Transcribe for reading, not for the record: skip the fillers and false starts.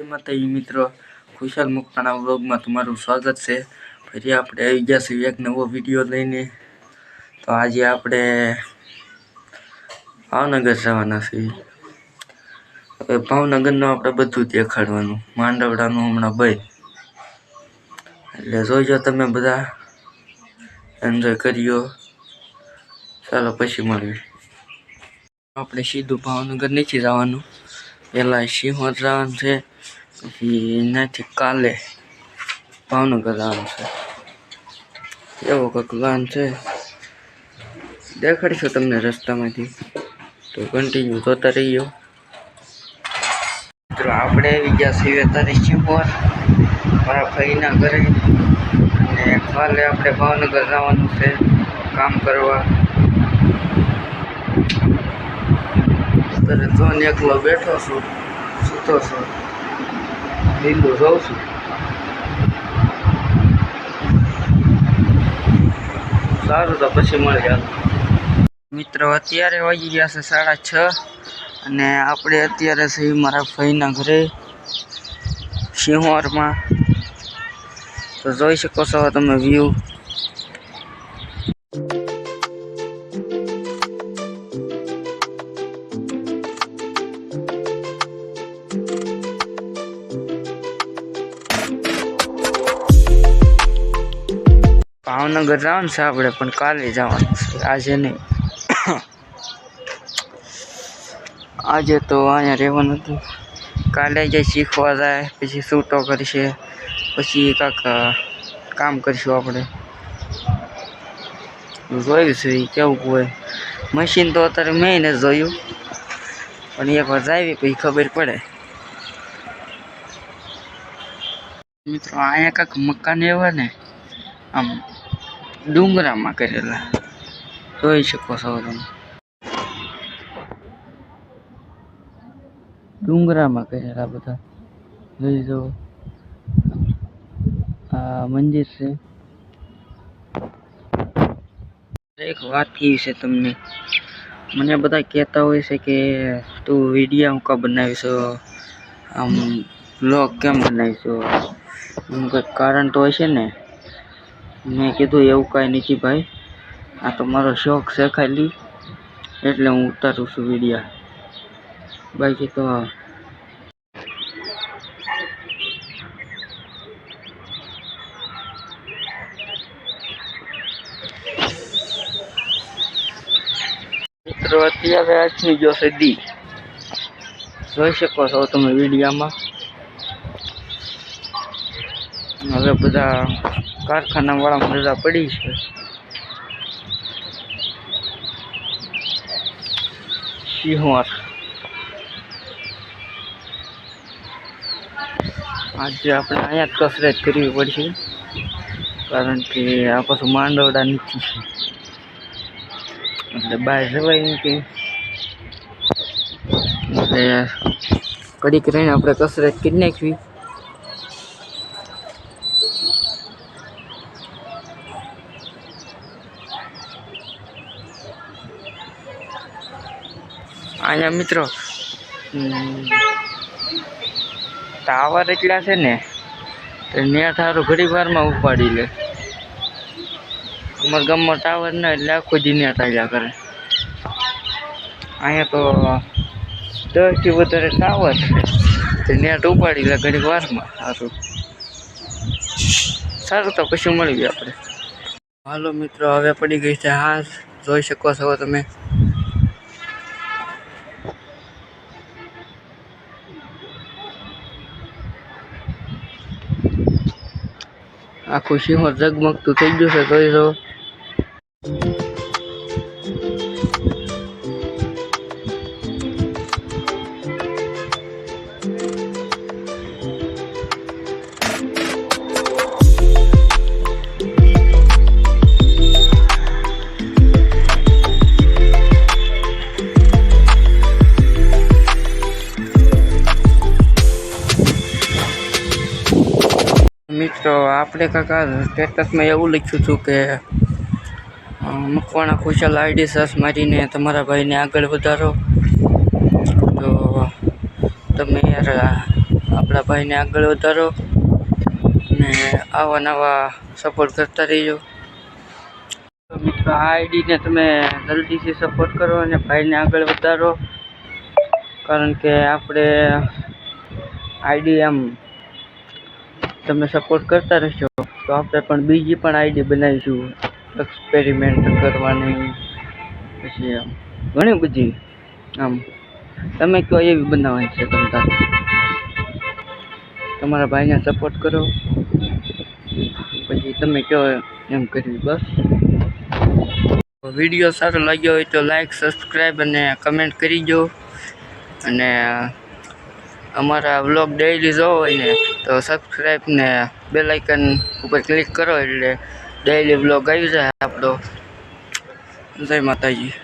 માતાજી મિત્રો, ખુશાલ મકવાણા વ્લોગમાં તમારું સ્વાગત છે। ફરી આપણે આવી ગયા છીએ એક નવો વિડીયો લઈને। તો આજે આપણે ભાવનગર જવાના છીએ। હવે ભાવનગરનું આપણે બધું દેખાડવાનું, માંડવડાનું હમણાં બંધ, એટલે જોઈજો તમે બધા, એન્જોય કર્યો। ચાલો પછી મળીએ। આપણે સીધું ભાવનગર નથી જવાનું, પહેલાં સિંહોર જવાનું છે, પછી એનાથી કાલે ભાવનગર જવાનું છે। એવો કંઈક પ્લાન છે, દેખાડીશું તમને રસ્તામાંથી, તો કન્ટિન્યુ જોતા રહીજો। મિત્રો આપણે આવી ગયા છીએ અત્યારે સિંહોર, મારા ભાઈના ઘરે, અને કાલે આપણે ભાવનગર જવાનું છે કામ કરવા। અત્યારે તો એકલો બેઠો છું, સૂતો છું, લીલું જોઉં છું। સારું, તો પછી મળીએ। મિત્રો અત્યારે વાગી ગયા છે 6:30, અને આપણે અત્યારે છીએ મારા ભાઈના ઘરે સિંહોરમાં। તો જોઈ શકો છો તમે વ્યૂ। ભાવનગર જવાનું છે આપણે, પણ કાલે જવાનું છે, આજે નહીં। આજે તો અહીંયા રહેવાનું હતું, કાલે જે શીખવા જાય, પછી શૂટો કરશે, પછી કાંક કામ કરીશું આપણે, જોયું છે એ કેવું હોય। મશીન તો અત્યારે મેં નથી જોયું, પણ એકવાર જાવી પછી ખબર પડે। મિત્રો અહીંયા કાંક મકાન એવા ને આમ ડુંગરામાં કરેલા, જોઈ શકો છો તમે, ડુંગરામાં કરેલા બધા, જોઈ જો। આ મંદિર છે। એક વાત કેવી છે તમને, મને બધા કહેતા હોય છે કે તું વિડીયો હું કાં બનાવીશો, આમ બ્લોગ કેમ બનાવીશો, એનું કંઈક કારણ તો હશે ને। મેં કીધું એવું કાંઈ નથી ભાઈ, આ તો મારો શોખ છે ખાલી, એટલે હું ઉતારું છું વિડીયા, બાકી તો મિત્રો અત્યારે આજની જો સદી જોઈ શકો છો તમે વિડીયામાં। હવે બધા કારખાના વાળા મજા પડી છે। સિંહોર આજે આપણે અહીંયા જ કસરત કરવી પડશે, કારણ કે આ પાછું માંડવડા નથી, એટલે બહાર જવાય નહીં કે, એટલે કડીક રહીને આપણે કસરત કરી નાખવી। અહીંયા મિત્રો ટાવર એટલા છે ને, તો નેટ સારું ઘડી વારમાં ઉપાડી લે। અમારા ગામમાં ટાવર ના, એટલે આખો દી નેટ આવ્યા કરે। અહીંયા તો 10 થી વધારે ટાવર છે, તો નેટ ઉપાડી લે ઘડી વારમાં। સારું, તો પછી મળીએ આપણે। હાલો મિત્રો, હવે પડી ગઈ છે હાથ, જોઈ શકો છો તમે। આખું સિંહોર ઝગમગતું થઈ ગયું છે, જોઈ જો। મિત્રો આપણે કાકા સ્ટેટસમાં એવું લખ્યું હતું કે મકવાણા ખુશાલ આઈડી સર્ચ મારીને તમારા ભાઈને આગળ વધારો। તો તમે યાર આપણા ભાઈને આગળ વધારો અને આવા નવા સપોર્ટ કરતા રહીજો. તો મિત્રો આ આઈડીને તમે જલ્દીથી સપોર્ટ કરો અને ભાઈને આગળ વધારો, કારણ કે આપણે આઈડી આમ તમે સપોર્ટ કરતા રહેશો તો આપણે પણ બીજી પણ આઈડી બનાવીશું એક્સપેરિમેન્ટ કરવાની, પછી આમ ઘણી બધી આમ તમે કહો એવી બનાવવાની છે. તમારા ભાઈને સપોર્ટ કરો, પછી તમે કહો એમ કરવી. બસ વિડીયો સારો લાગ્યો હોય તો લાઈક, સબસ્ક્રાઈબ અને કમેન્ટ કરી દો. અને અમારા વ્લોગ ડેઈલી જોવો હોય ને તો સબસ્ક્રાઈબ ને બેલ આઇકન ઉપર ક્લિક કરો એટલે ડેઈલી વ્લોગ આવી જાય આપણો. જય માતાજી.